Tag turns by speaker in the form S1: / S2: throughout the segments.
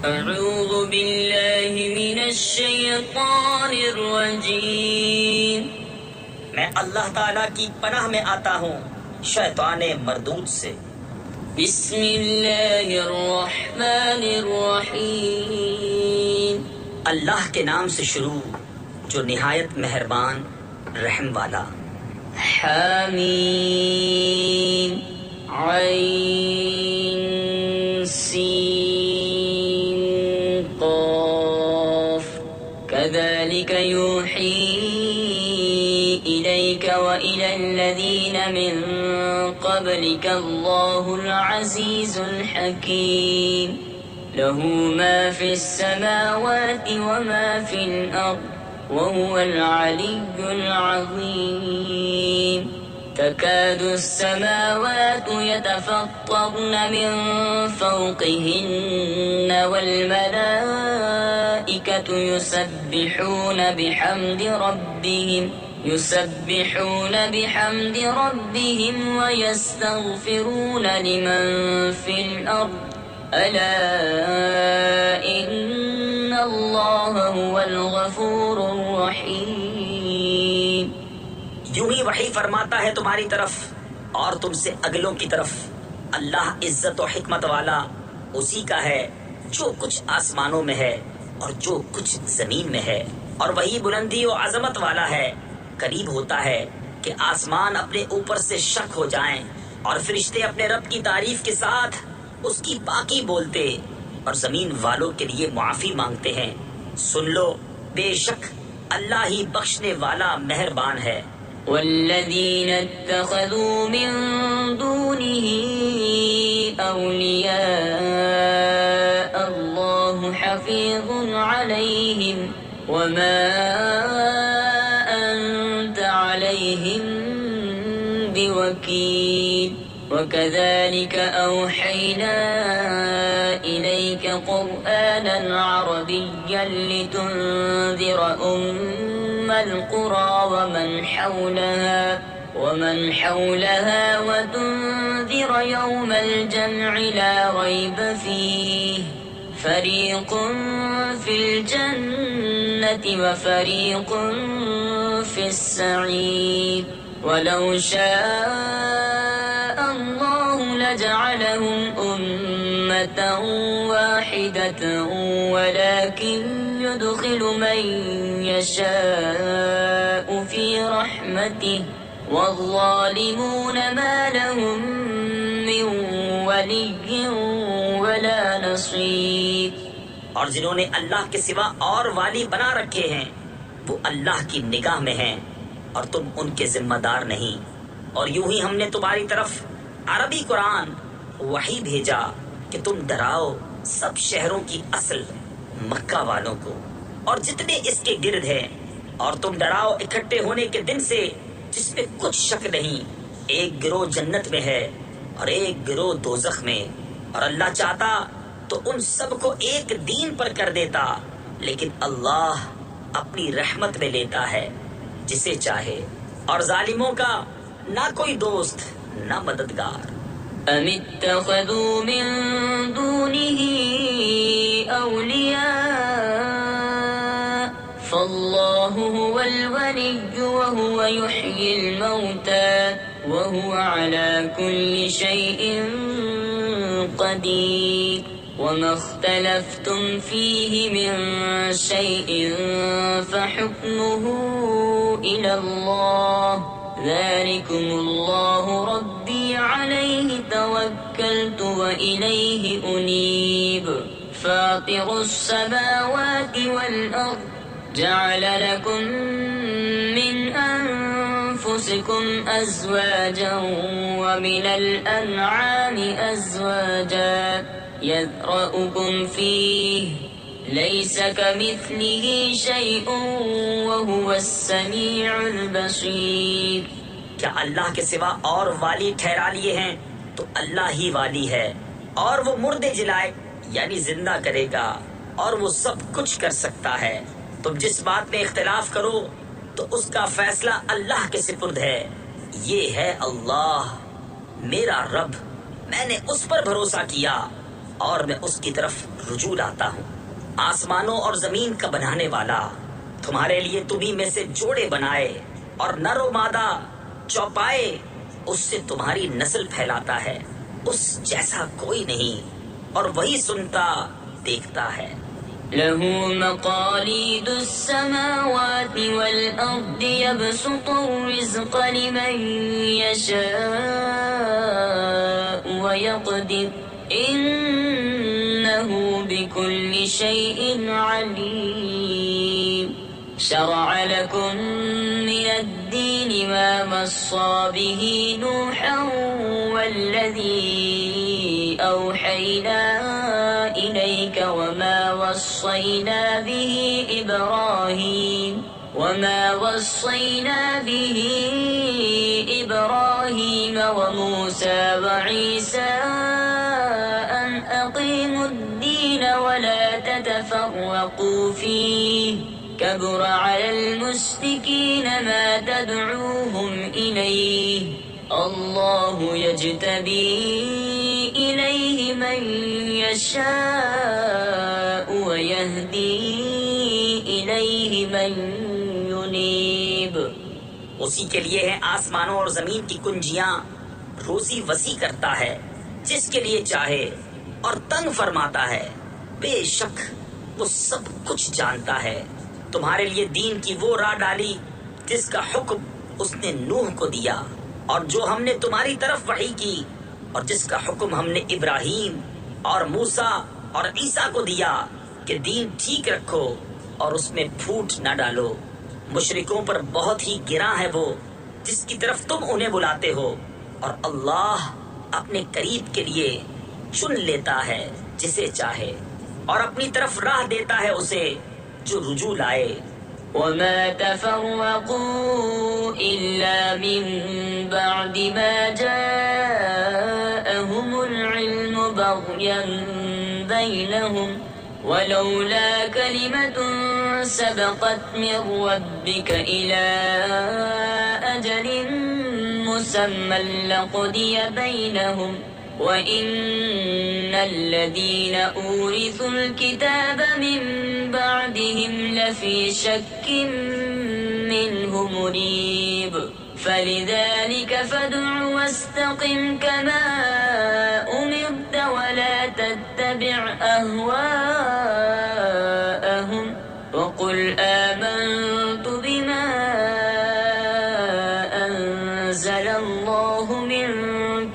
S1: أعوذ بالله من الشيطان الرجيم.
S2: میں اللہ تعالیٰ کی پناہ میں آتا ہوں شیطان مردود سے.
S1: بسم الله الرحمن الرحيم.
S2: اللہ کے نام سے شروع جو نہایت مہربان رحم والا.
S1: حمیم عین سین قاف كذلك يوحي إليك وإلى الذين من قبلك الله العزيز الحكيم له ما في السماوات وما في الأرض وهو العلي العظيم. تكاد السماوات يتفطرن من فوقهن والملائكة يسبحون بحمد ربهم ويستغفرون لمن في الأرض ألا إن الله هو الغفور الرحيم.
S2: یوں ہی وحی فرماتا ہے تمہاری طرف اور تم سے اگلوں کی طرف. اللہ عزت و حکمت والا اسی کا ہے جو کچھ آسمانوں میں ہے اور جو کچھ زمین میں ہے، اور وہی بلندی و عظمت والا ہے. قریب ہوتا ہے کہ آسمان اپنے اوپر سے شک ہو جائیں اور فرشتے اپنے رب کی تعریف کے ساتھ اس کی باقی بولتے اور زمین والوں کے لیے معافی مانگتے ہیں. سن لو، بے شک اللہ ہی بخشنے والا مہربان ہے.
S1: والذين اتخذوا من دونه أولياء الله حفيظ عليهم وما أنت عليهم بوكيل. وكذلك أوحينا إليك قرآنا عربيا لتنذر القرى ومن حولها وتنذر يوم الجمع لا ريب فيه فريق في الجنة وفريق في السعير. ولو شاء الله لجعلهم أمة واحدة ولكن يدخل من يشاء في رحمته والظالمون ما لهم من ولي ولا نصير.
S2: اور جنہوں نے اللہ کے سوا اور والی بنا رکھے ہیں وہ اللہ کی نگاہ میں ہیں اور تم ان کے ذمہ دار نہیں. اور یوں ہی ہم نے تمہاری طرف عربی قرآن وحی بھیجا کہ تم ڈراؤ سب شہروں کی اصل مکہ والوں کو اور جتنے اس کے گرد ہیں، اور تم ڈراؤ اکٹھے ہونے کے دن سے جس میں کچھ شک نہیں. ایک گروہ جنت میں ہے اور ایک گروہ دوزخ میں، اور اللہ چاہتا تو ان سب کو ایک دین پر کر دیتا، لیکن اللہ اپنی رحمت میں لیتا ہے جسے چاہے، اور ظالموں کا نہ کوئی دوست نہ مددگار.
S1: ام اتخذوا من دونه اولیاء فالله هو الولي وهو يحيي الموتى وهو على كل شيء قدير. وما اختلفتم فيه من شيء فحكمه إلى الله ذلكم الله ربي عليه توكلت وإليه أنيب. فاطر السماوات والأرض جعل لكم من أنفسكم أزواجا ومن الأنعام أزواجا يذرأكم فيه ليس كمثله شيء وهو السميع البصير.
S2: کیا اللہ کے سوا اور والی ٹھہرا لیے ہیں؟ تو اللہ ہی والی ہے، اور وہ مردے جلائے یعنی زندہ کرے گا، اور وہ سب کچھ کر سکتا ہے. تم جس بات میں اختلاف کرو تو اس کا فیصلہ اللہ کے سپرد ہے. یہ ہے اللہ میرا رب، میں نے اس پر بھروسہ کیا اور میں اس کی طرف رجوع لاتا ہوں۔ آسمانوں اور زمین کا بنانے والا تمہارے لیے تمہیں میں سے جوڑے بنائے اور نر و مادہ چوپائے، اس سے تمہاری نسل پھیلاتا ہے، اس جیسا کوئی نہیں، اور وہی سنتا دیکھتا ہے۔
S1: له مقاليد السماوات والأرض يبسط الرزق لمن يشاء ويقدر إنه بكل شيء عليم شرع لكم من الدين ما وصى به نوحا والذي أوحينا إليك وما وصينا به إبراهيم وموسى وعيسى أن أقيموا الدين ولا تتفرقوا فيه كبر على المشركين ما تدعوهم إليه الله يجتبي إليه من يشاء ويهدي إليه من ينيب۔
S2: اسی کے لیے ہے آسمانوں اور زمین کی کنجیاں، روزی وسیع کرتا ہے جس کے لیے چاہے اور تنگ فرماتا ہے، بے شک وہ سب کچھ جانتا ہے۔ تمہارے لیے دین کی وہ راہ ڈالی جس کا حکم اس نے نوح کو دیا، اور جو ہم نے تمہاری طرف وحی کی، اور جس کا حکم ہم نے ابراہیم اور موسیٰ اور عیسیٰ کو دیا کہ دین ٹھیک رکھو اور اس میں پھوٹ نہ ڈالو۔ مشرکوں پر بہت ہی گراں ہے وہ جس کی طرف تم انہیں بلاتے ہو، اور اللہ اپنے قریب کے لیے چن لیتا ہے جسے چاہے، اور اپنی طرف راہ دیتا ہے اسے جو رجوع لائے۔
S1: وما تفرقوا إلا من بعد ما جاءهم العلم بغيا بينهم ولولا كلمة سبقت من ربك إلى أجل مسمى لقضي بينهم وَإِنَّ الَّذِينَ أُورِثُوا الْكِتَابَ مِنْ بَعْدِهِمْ لَفِي شَكٍّ مِّنْهُ مُرِيبٍ فَلِذَلِكَ فَادْعُ وَاسْتَقِمْ كَمَا أُمِرْتَ وَلَا تَتَّبِعْ أَهْوَاءَهُمْ وَقُلْ آمَنْتُ بِمَا أَنزَلَ اللَّهُ مِنْ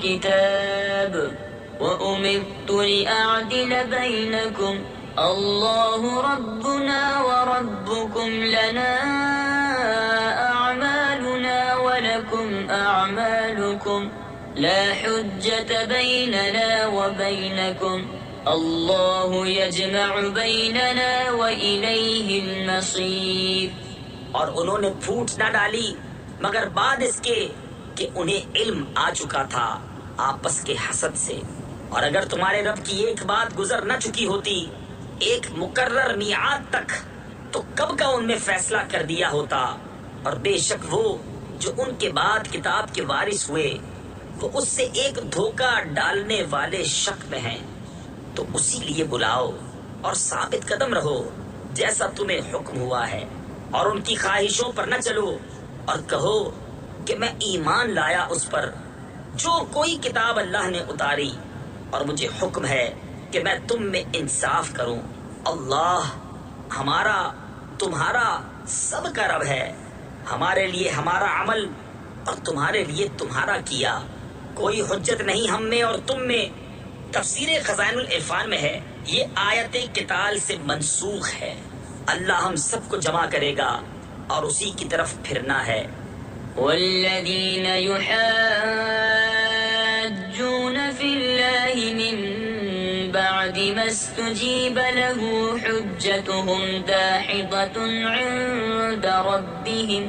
S1: كِتَابٍ وَأُمِرْتُ لِأَعْدِلَ بَيْنَكُمْ اللَّهُ رَبُّنَا وَرَبُّكُمْ لَنَا أَعْمَالُنَا وَلَكُمْ أَعْمَالُكُمْ لَا حُجَّةَ بَيْنَنَا وَبَيْنَكُمْ اللَّهُ يَجْمَعُ بَيْنَنَا وَإِلَيْهِ الْمَصِيرُ۔
S2: اور انہوں نے پھوٹ نہ ڈالی مگر بعد اس کے کہ انہیں علم آ چکا تھا آپس کے حسد سے، اور اگر تمہارے رب کی ایک بات گزر نہ چکی ہوتی ایک مقرر میعاد تک تو کب کا ان میں فیصلہ کر دیا ہوتا، اور بے شک وہ جو ان کے بعد کتاب کے وارث ہوئے وہ اس سے ایک دھوکہ ڈالنے والے شک میں ہیں۔ تو اسی لیے بلاؤ اور ثابت قدم رہو جیسا تمہیں حکم ہوا ہے، اور ان کی خواہشوں پر نہ چلو، اور کہو کہ میں ایمان لایا اس پر جو کوئی کتاب اللہ نے اتاری، اور مجھے حکم ہے کہ میں تم میں انصاف کروں۔ اللہ ہمارا تمہارا سب کا رب ہے، ہمارے لیے ہمارا عمل اور تمہارے لیے تمہارا کیا، کوئی حجت نہیں ہم میں اور تم میں۔ تفسیر خزائن العرفان میں ہے یہ آیت قتال سے منسوخ ہے۔ اللہ ہم سب کو جمع کرے گا اور اسی کی طرف پھرنا ہے۔
S1: والذين يحاجون في الله من بعد ما استجيب له حجتهم داحضة عند ربهم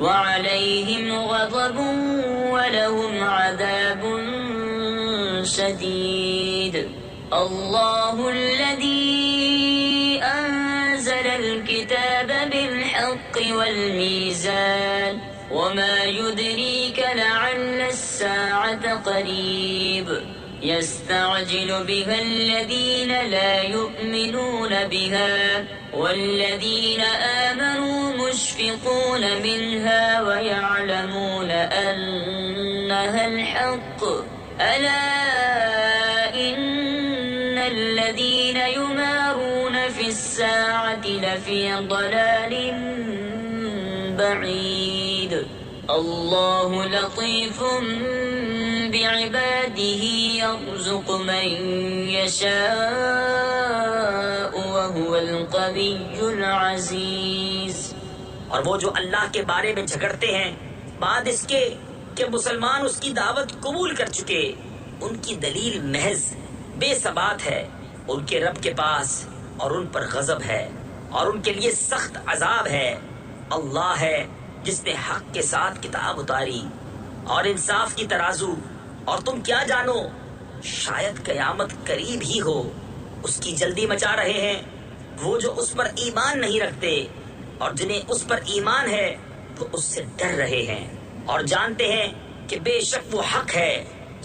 S1: وعليهم غضب ولهم عذاب شديد الله الذي أنزل الكتاب بالحق والميزان وما يدريك لعل الساعة قريب يستعجل بها الذين لا يؤمنون بها والذين آمنوا مشفقون منها ويعلمون أنها الحق ألا إن الذين يمارون في الساعة لفي ضلال بعيد الله لطيف بعباده يرزق من يشاء وهو القوي العزيز.
S2: اور وہ جو اللہ کے بارے میں جھگڑتے ہیں بعد اس کے کہ مسلمان اس کی دعوت قبول کر چکے، ان کی دلیل محض بے ثبات ہے ان کے رب کے پاس، اور ان پر غضب ہے اور ان کے لیے سخت عذاب ہے. اللہ ہے جس نے حق کے ساتھ کتاب اتاری اور انصاف کی ترازو، اور تم کیا جانو شاید قیامت قریب ہی ہو. اس کی جلدی مچا رہے ہیں وہ جو اس پر ایمان نہیں رکھتے، اور جنہیں اس پر ایمان ہے وہ اس سے ڈر رہے ہیں اور جانتے ہیں کہ بے شک وہ حق ہے.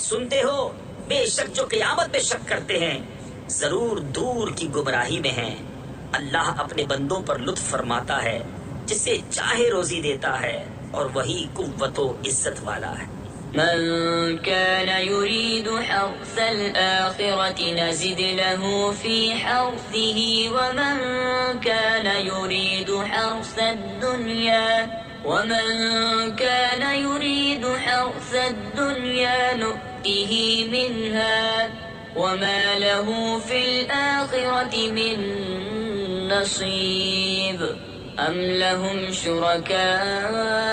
S2: سنتے ہو بے شک جو قیامت پہ شک کرتے ہیں ضرور دور کی گمراہی میں ہیں. اللہ اپنے بندوں پر لطف فرماتا ہے، جسے چاہے روزی دیتا ہے، اور وہی قوت و عزت والا ہے.
S1: من كان يريد حرث الآخرة نزد له في حرثه ومن كان يريد حرث الدنيا نؤته منها وما له في الآخرة من نصيب. أم لهم شركاء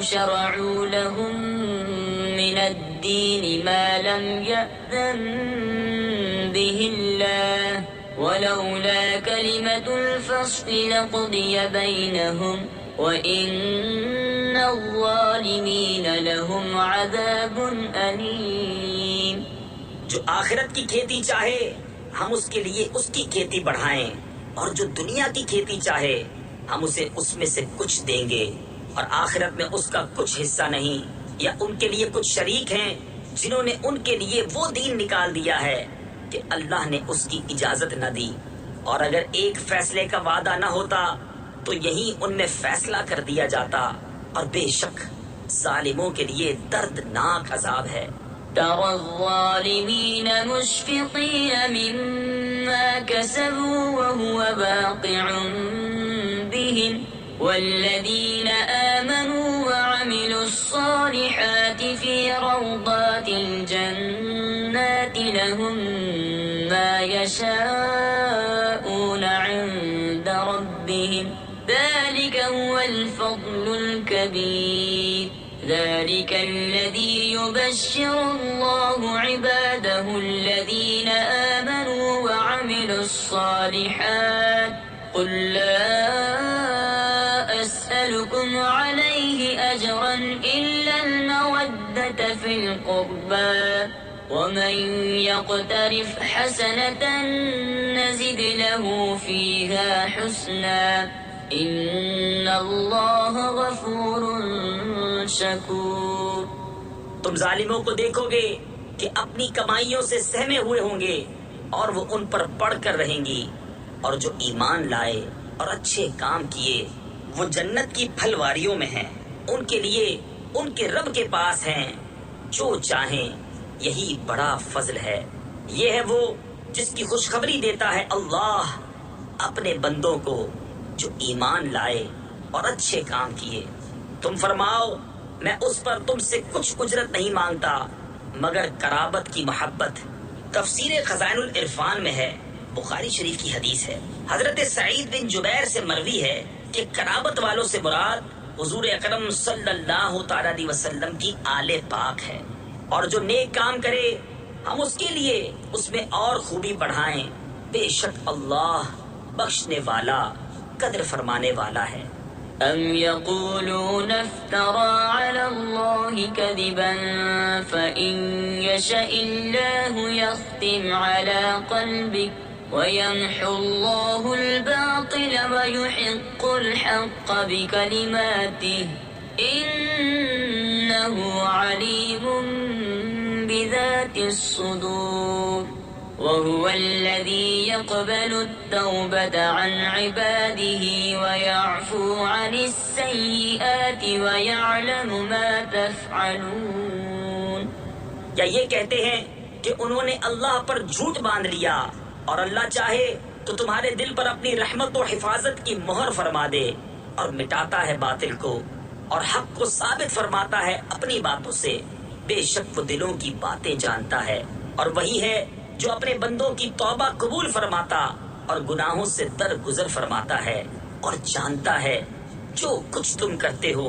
S1: شرعوا لهم من الدين ما لم يأذن به الله ولولا كلمة الفصل لقضي بينهم وإن الظالمين لهم عذاب أليم.
S2: جو آخرت کی کھیتی چاہے ہم اس کے لیے اس کی کھیتی بڑھائیں، اور جو دنیا کی کھیتی چاہے ہم اسے اس میں سے کچھ دیں گے، اور آخرت میں اس کا کچھ حصہ نہیں. یا ان کے لیے کچھ شریک ہیں جنہوں نے ان کے لیے وہ دین نکال دیا ہے کہ اللہ نے اس کی اجازت نہ دی. اور اگر ایک فیصلے کا وعدہ نہ ہوتا تو یہی ان میں فیصلہ کر دیا جاتا، اور بے شک ظالموں کے لیے دردناک عذاب ہے.
S1: ترى الظالمين مشفقين مما كسبوا وهو واقع بهم والذين آمنوا وعملوا الصالحات في روضات الجنات لهم ما يشاءون عند ربهم ذلك هو الفضل الكبير. ذلك الذي يبشر الله عباده الذين آمنوا وعملوا الصالحات قل لا أسألكم عليه أجرا إلا المودة في القربى ومن يقترف حسنة نزد له فيها حسنا إن الله غفور شکور.
S2: تم ظالموں کو دیکھو گے کہ اپنی کمائیوں سے سہمے ہوئے ہوں گے اور وہ ان پر بڑھ کر رہیں گی، اور جو ایمان لائے اور اچھے کام کیے وہ جنت کی پھلواریوں میں ہیں. ان کے لیے ان کے رب کے پاس ہیں جو چاہیں، یہی بڑا فضل ہے. یہ ہے وہ جس کی خوشخبری دیتا ہے اللہ اپنے بندوں کو جو ایمان لائے اور اچھے کام کیے. تم فرماؤ میں اس پر تم سے کچھ اجرت نہیں مانگتا مگر قرابت کی محبت. تفسیر خزائن العرفان میں ہے، بخاری شریف کی حدیث ہے. حضرت سعید بن جبیر سے مروی ہے کہ قرابت والوں سے مراد حضور اکرم صلی اللہ تعالی علیہ وسلم کی آل پاک ہے. اور جو نیک کام کرے ہم اس کے لیے اس میں اور خوبی بڑھائیں. بے شک اللہ بخشنے والا قدر فرمانے والا ہے.
S1: أم يقولون افترى على الله كذبا فإن يشأ الله يختم على قلبك ويمحو الله الباطل ويحق الحق بكلماته إنه عليم بذات الصدور وهو الذي يقبل التوبة عن عباده ويعفو عن السيئات ويعلم ما تفعلون.
S2: یا یہ کہتے ہیں کہ انہوں نے اللہ پر جھوٹ باندھ لیا اور اللہ چاہے تو تمہارے دل پر اپنی رحمت و حفاظت کی مہر فرما دے اور مٹاتا ہے باطل کو اور حق کو ثابت فرماتا ہے اپنی باتوں سے. بے شک وہ دلوں کی باتیں جانتا ہے اور وہی ہے جو اپنے بندوں کی توبہ قبول فرماتا اور گناہوں سے درگزر فرماتا ہے اور جانتا ہے جو کچھ تم کرتے ہو.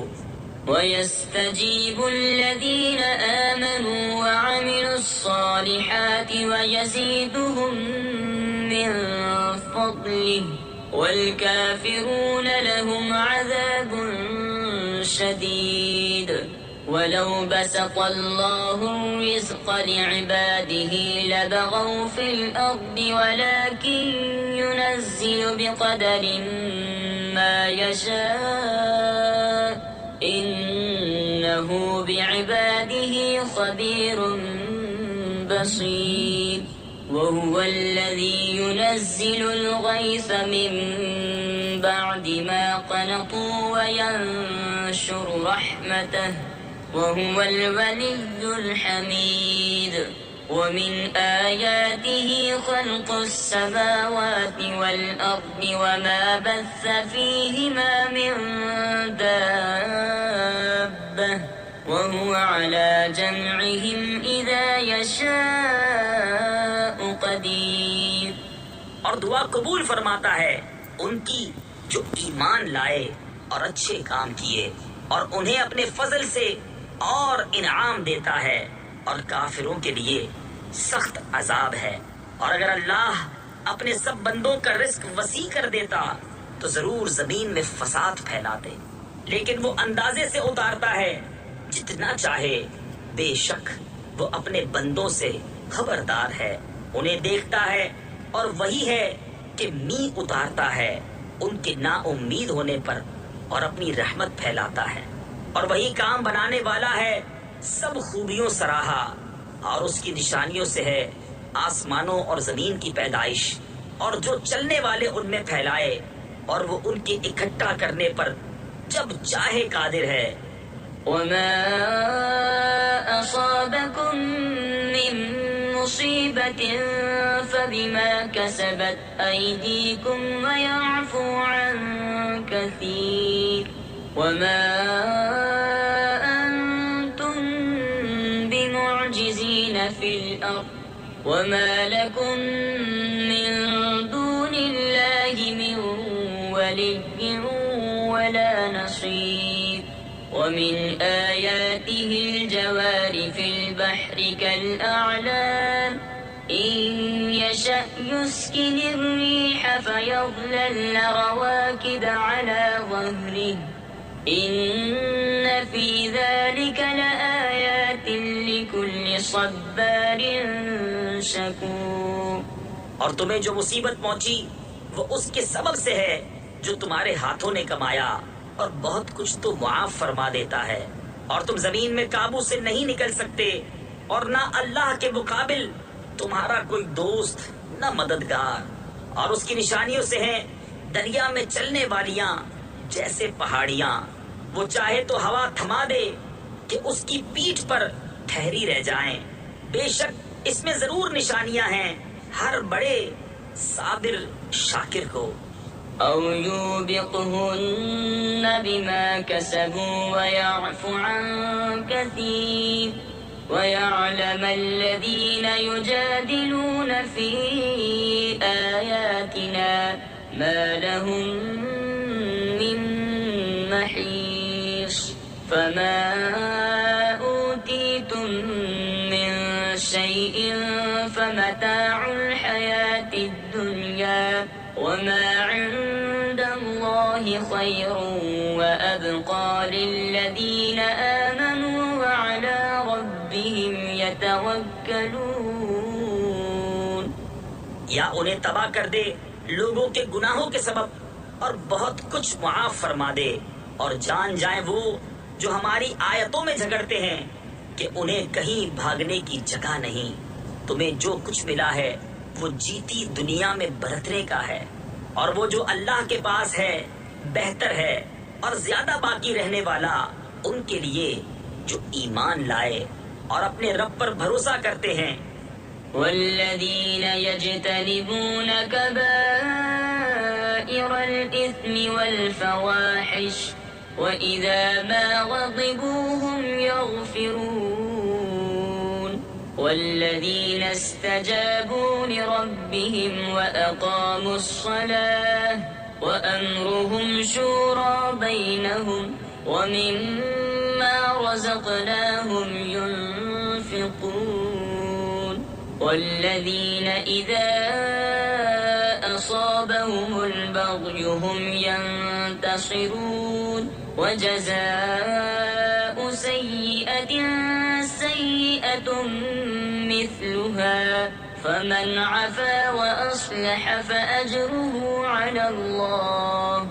S1: وَيَسْتَجِيبُ الَّذِينَ آمَنُوا وَعَمِلُوا الصَّالِحَاتِ وَيَزِيدُهُم مِّن فَضْلِهِ وَالْكَافِرُونَ لَهُمْ عَذَابٌ شَدِيدٌ. وَلَوْ بَسَطَ اللَّهُ الرِّزْقَ لِعِبَادِهِ لَبَغَوْا فِي الْأَرْضِ وَلَكِن يُنَزِّلُ بِقَدَرٍ مَّا يَشَاءُ إِنَّهُ بِعِبَادِهِ خَبِيرٌ بَصِيرٌ. وَهُوَ الَّذِي يُنَزِّلُ الْغَيْثَ مِن بَعْدِ مَا قَنَطُوا وَيَنشُرُ رَحْمَتَهُ وَهُوَ الْوَلِيُّ الْحَمِيدُ. وَمِنْ آيَاتِهِ خَلْقُ السَّمَاوَاتِ وَالْأَرْضِ وَمَا بَثَّ فِيهِمَا مِن دَابَّةٍ وَهُوَ عَلَى جَمْعِهِمْ إِذَا يَشَاءُ قَدِيرٌ.
S2: اور دعا قبول فرماتا ہے ان کی جو ایمان لائے اور اچھے کام کیے اور انہیں اپنے فضل سے اور انعام دیتا ہے اور کافروں کے لیے سخت عذاب ہے. اور اگر اللہ اپنے سب بندوں کا رزق وسیع کر دیتا تو ضرور زمین میں فساد پھیلاتے، لیکن وہ اندازے سے اتارتا ہے جتنا چاہے. بے شک وہ اپنے بندوں سے خبردار ہے، انہیں دیکھتا ہے اور وہی ہے کہ می اتارتا ہے ان کے نا امید ہونے پر اور اپنی رحمت پھیلاتا ہے. اور وہی کام بنانے والا ہے سب خوبیوں سراہا، اور اس کی نشانیوں سے ہے آسمانوں اور زمین کی پیدائش اور جو چلنے والے ان میں پھیلائے، اور وہ ان کے اکٹھا کرنے پر جب چاہے قادر ہے.
S1: وَمَا أَصَابَكُم مِّن مُّصِيبَةٍ فَبِمَا كَسَبَتْ أَيْدِيكُمْ وَيَعْفُو عَن كَثِيرٍ. وَمَا أَنتُم بِمُعْجِزِينَ فِي الْأَرْضِ وَمَا لَكُم مِّن دُونِ اللَّهِ مِن وَلِيٍّ وَلَا نَصِيرٍ. وَمِنْ آيَاتِهِ الْجَوَارِ فِي الْبَحْرِ كَالْأَعْلَامِ إِن يَشَأْ يُسْكِنِ الرِّيحَ فَيَظْلَلْنَ رَوَاكِدَ عَلَى ظَهْرِهِ إِنَّ فِي ذَلِكَ لَآيَاتٍ لِكُلِّ صَبَّارٍ شَكُورٍ.
S2: اور تمہیں جو مصیبت پہنچی وہ اس کے سبب سے ہے جو تمہارے ہاتھوں نے کمایا، اور بہت کچھ تو معاف فرما دیتا ہے. اور تم زمین میں قابو سے نہیں نکل سکتے، اور نہ اللہ کے مقابل تمہارا کوئی دوست نہ مددگار. اور اس کی نشانیوں سے ہیں دریا میں چلنے والیاں جیسے پہاڑیاں، وہ چاہے تو ہوا تھما دے کہ اس کی پیٹھ پر ٹھہری رہ جائیں. بے شک اس میں ضرور نشانیاں ہیں ہر بڑے صابر شاکر کو.
S1: أَوْ يُوبِقْهُنَّ بِمَا كَسَبُوا وَيَعْفُ عَن كَثِيرٍ. وَيَعْلَمَ الَّذِينَ يُجَادِلُونَ فِي آيَاتِنَا مَا لَهُم مِّن مَّحِيصٍ. فَمَا أُوتِيتُم مِّن شَيْءٍ فَمَتَاعُ الْحَيَاةِ الدُّنْيَا وَمَا عِندَ اللَّهِ خَيْرٌ وَأَبْقَىٰ لِلَّذِينَ آمَنُوا وَعَلَىٰ رَبِّهِمْ يَتَوَكَّلُونَ.
S2: یا انہیں تباہ کر دے لوگوں کے گناہوں کے سبب اور بہت کچھ معاف فرما دے، اور جان جائیں وہ جو ہماری آیتوں میں جھگڑتے ہیں کہ انہیں کہیں بھاگنے کی جگہ نہیں. تمہیں جو کچھ ملا ہے وہ جیتی دنیا میں برتنے کا ہے، اور وہ جو اللہ کے پاس ہے بہتر ہے اور زیادہ باقی رہنے والا ان کے لیے جو ایمان لائے اور اپنے رب پر بھروسہ کرتے ہیں.
S1: والذين يجتنبون كبائر الإثم والفواحش وإذا ما غضبوا هم يغفرون والذين استجابوا لربهم وأقاموا الصلاة وأمرهم شورى بينهم ومما رزقناهم ينفقون والذين إذا أصابهم البغي هم ينتصرون وجزاء سيئة سيئة مثلها فمن عفا وأصلح فأجره على الله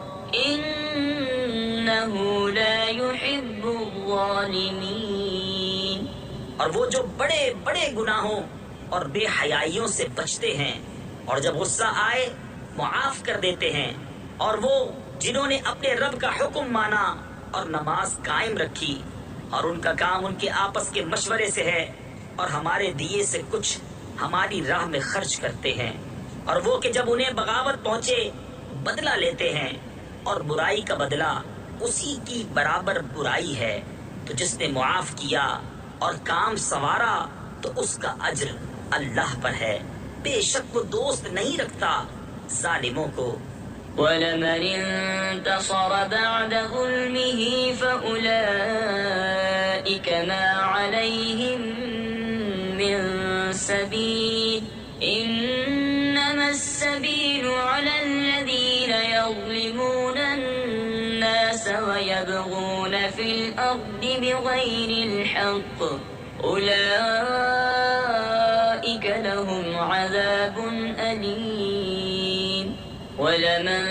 S1: إنه لا يحب الظالمين.
S2: اور وہ جو بڑے بڑے گناہوں اور بے حیائیوں سے بچتے ہیں اور جب غصہ آئے معاف کر دیتے ہیں، اور وہ جنہوں نے اپنے رب کا حکم مانا اور نماز قائم رکھی اور ان کا کام ان کے آپس کے مشورے سے ہے اور ہمارے دیے سے کچھ ہماری راہ میں خرچ کرتے ہیں، اور وہ کہ جب انہیں بغاوت پہنچے بدلہ لیتے ہیں اور برائی کا بدلہ اسی کی برابر برائی ہے، تو جس نے معاف کیا اور کام سنوارا تو اس کا اجر اللہ پر ہے، بے شک وہ دوست نہیں رکھتا ظالموں کو.
S1: وَلَمَنِ انتصر بعد ظلمه فأولئك ما عليهم من سبيل إنما السبيل على الذين يظلمون الناس ويبغون في الأرض بغير الحق أولئك لهم عذاب أليم ولمن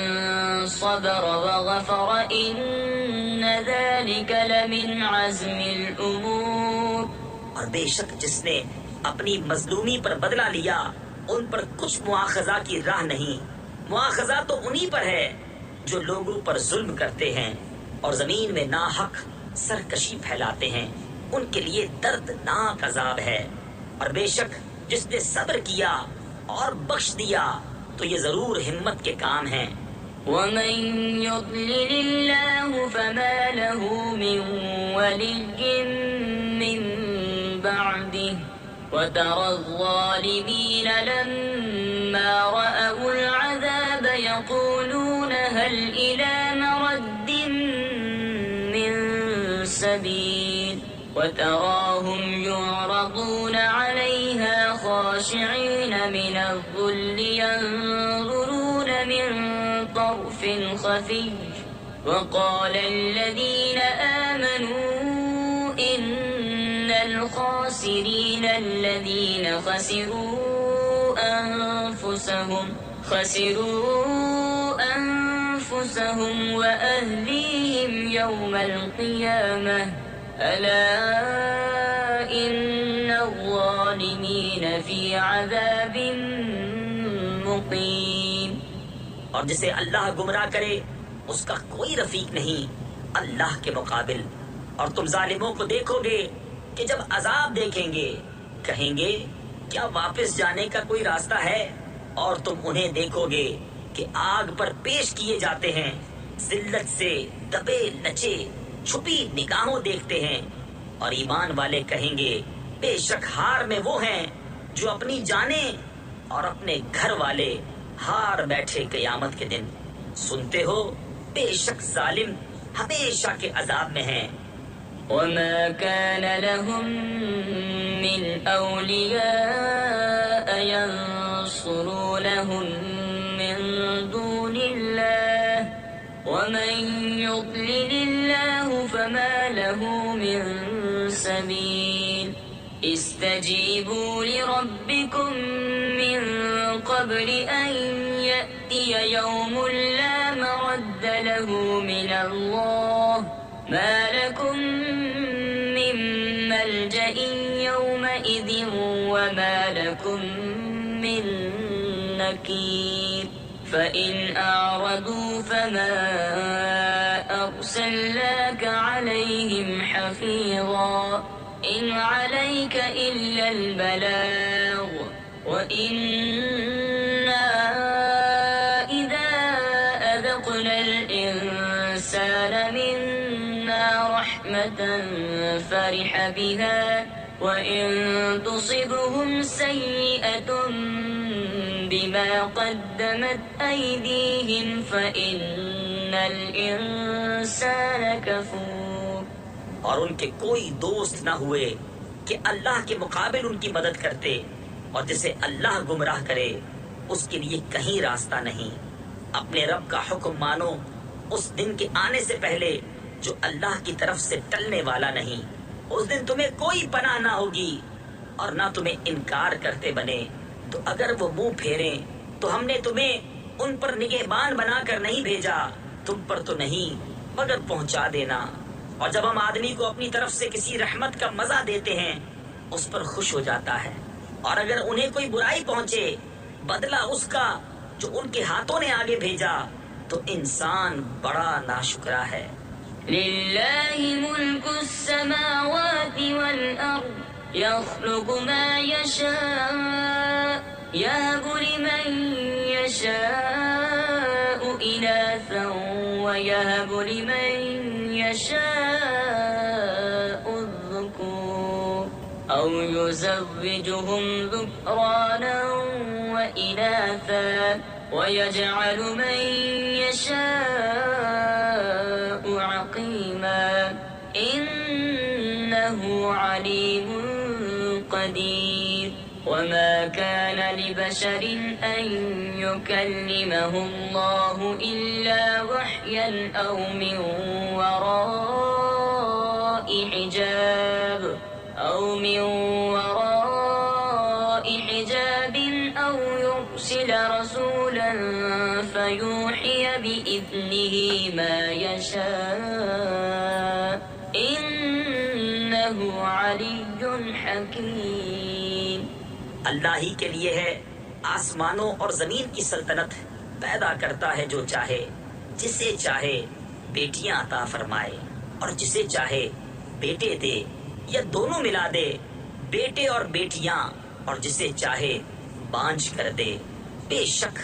S1: صبر وغفر إن ذلك لمن عزم الأمور.
S2: اور بے شک جس نے اپنی مظلومی پر بدلہ لیا ان پر کچھ مواخذہ کی راہ نہیں. مواخذہ تو انہی پر ہے جو لوگوں پر ظلم کرتے ہیں اور زمین میں ناحق سرکشی پھیلاتے ہیں، ان کے لیے دردناک عذاب ہے. اور بے شک جس نے صبر کیا اور بخش دیا تو یہ ضرور ہمت کے کام ہیں.
S1: ومن يضلل الله فما له من ولي من بعده وترى الظالمين لما رأوا العذاب يقولون هل إلى مرد من سبيل وتراهم يعرضون عليها خاشعين من الذل ينظرون من طرف خفي وقال الذين آمنوا إن الخاسرين الذين خسروا أنفسهم وأهليهم يوم القيامة ألا إن الظالمين في عذاب مقيم.
S2: اور جسے اللہ گمراہ کرے اس کا کوئی رفیق نہیں اللہ کے مقابل. اور تم ظالموں کو دیکھو گے کہ جب عذاب دیکھیں گے کہیں گے کیا واپس جانے کا کوئی راستہ ہے، اور تم انہیں دیکھو گے کہ آگ پر پیش کیے جاتے ہیں، ذلت سے دبے نچے چھپی نگاہوں دیکھتے ہیں. اور ایمان والے کہیں گے بے شک ہار میں وہ ہیں جو اپنی جانیں اور اپنے گھر والے ہار بیٹھے قیامت کے دن. سنتے ہو بے شک ظالم ہمیشہ کے عذاب میں ہیں.
S1: وما كان لهم من أولياء ينصرونهم من دون الله ومن يضلل الله فما له من سبيل. استجيبوا لربكم من قبل أن يأتي يوم لا مرد له من الله ما لكم من ملجأ فإن أعرضوا فما أرسلناك عليهم حفيظا إن عليك إلا البلاغ وإنا إذا أذقنا الإنسان منا رحمة فرح بها وإن تصبهم سيئة بما قدمت أيديهم فإن الإنسان كفور.
S2: اور ان کے کوئی دوست نہ ہوئے کہ اللہ کے مقابل ان کی مدد کرتے، اور جسے اللہ گمراہ کرے اس کے لیے کہیں راستہ نہیں. اپنے رب کا حکم مانو اس دن کے آنے سے پہلے جو اللہ کی طرف سے ٹلنے والا نہیں. اس دن تمہیں کوئی پناہ نہ ہوگی اور نہ تمہیں انکار کرتے بنے. تو اگر وہ منہ پھیریں تو ہم نے تمہیں ان پر نگہبان بنا کر نہیں بھیجا، تم پر تو نہیں مگر پہنچا دینا. اور جب ہم آدمی کو اپنی طرف سے کسی رحمت کا مزہ دیتے ہیں اس پر خوش ہو جاتا ہے، اور اگر انہیں کوئی برائی پہنچے بدلہ اس کا جو ان کے ہاتھوں نے آگے بھیجا تو انسان بڑا ناشکرا ہے.
S1: للہ ملک السماوات والارض يخلق ما يشاء يهب لمن يشاء إناثا ويهب لمن يشاء الذكور أو يزوجهم ذكرانا وإناثا ويجعل من يشاء عقيما إنه عليم قدير. وما كان لبشر أن يكلمه الله إلا وحيا أو من وراء حجاب أو يرسل رسولا فيوحي بإذنه ما يشاء إنه علي حكيم.
S2: اللہ ہی کے لیے ہے آسمانوں اور زمین کی سلطنت، پیدا کرتا ہے جو چاہے، جسے چاہے بیٹیاں عطا فرمائے اور جسے چاہے بیٹے دے یا دونوں ملا دے، بیٹے اور بیٹیاں، اور جسے چاہے بانجھ کر دے. بے شک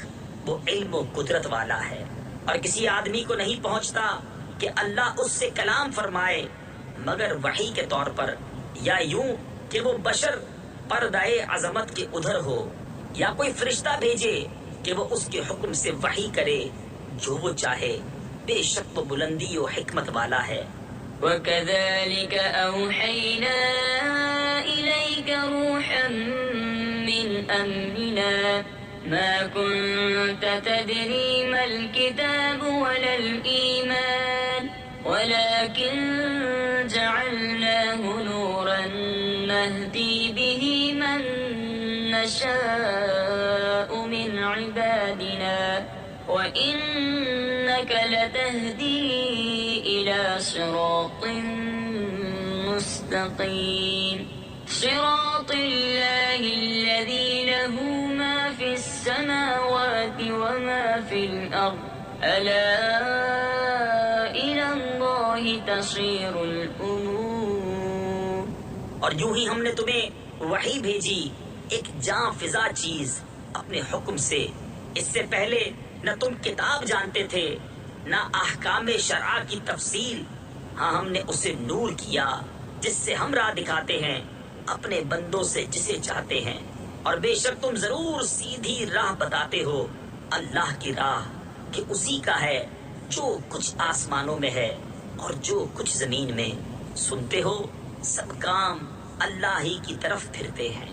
S2: وہ علم و قدرت والا ہے. اور کسی آدمی کو نہیں پہنچتا کہ اللہ اس سے کلام فرمائے مگر وحی کے طور پر، یا یوں کہ وہ بشر پردائے عظمت کے ادھر ہو، یا کوئی فرشتہ بھیجے کہ وہ اس کے حکم سے وحی کرے جو وہ چاہے. بے شک وہ بلندی و حکمت والا ہے.
S1: وَكَذَلِكَ أَوْحَيْنَا إِلَيْكَ رُوحًا مِّنْ أَمْرِنَا مَا كُنْتَ تَدْرِي مَا الْكِتَابُ وَلَا الْإِيمَانُ وَلَكِنْ جَعَلْنَاهُ نُورًا نَهْدِي بِهِ مَن نَّشَاءُ مِنْ عِبَادِنَا وَإِنَّكَ لَتَهْدِي إِلَى صِرَاطٍ مُسْتَقِيمٍ. صِرَاطِ اللَّهِ الَّذِي لَهُ مَا فِي السَّمَاوَاتِ وَمَا فِي الْأَرْضِ أَلَا إِلَى اللَّهِ تَصِيرُ الْأُمُورُ.
S2: اور یوں ہی ہم نے تمہیں وحی بھیجی ایک جاں فضا چیز اپنے حکم سے. اس سے پہلے نہ تم کتاب جانتے تھے نہ احکام شرع کی تفصیل. ہاں ہم نے اسے نور کیا جس سے ہم راہ دکھاتے ہیں اپنے بندوں سے جسے چاہتے ہیں. اور بے شک تم ضرور سیدھی راہ بتاتے ہو اللہ کی راہ کہ اسی کا ہے جو کچھ آسمانوں میں ہے اور جو کچھ زمین میں. سنتے ہو سب کام اللہ ہی کی طرف پھرتے ہیں.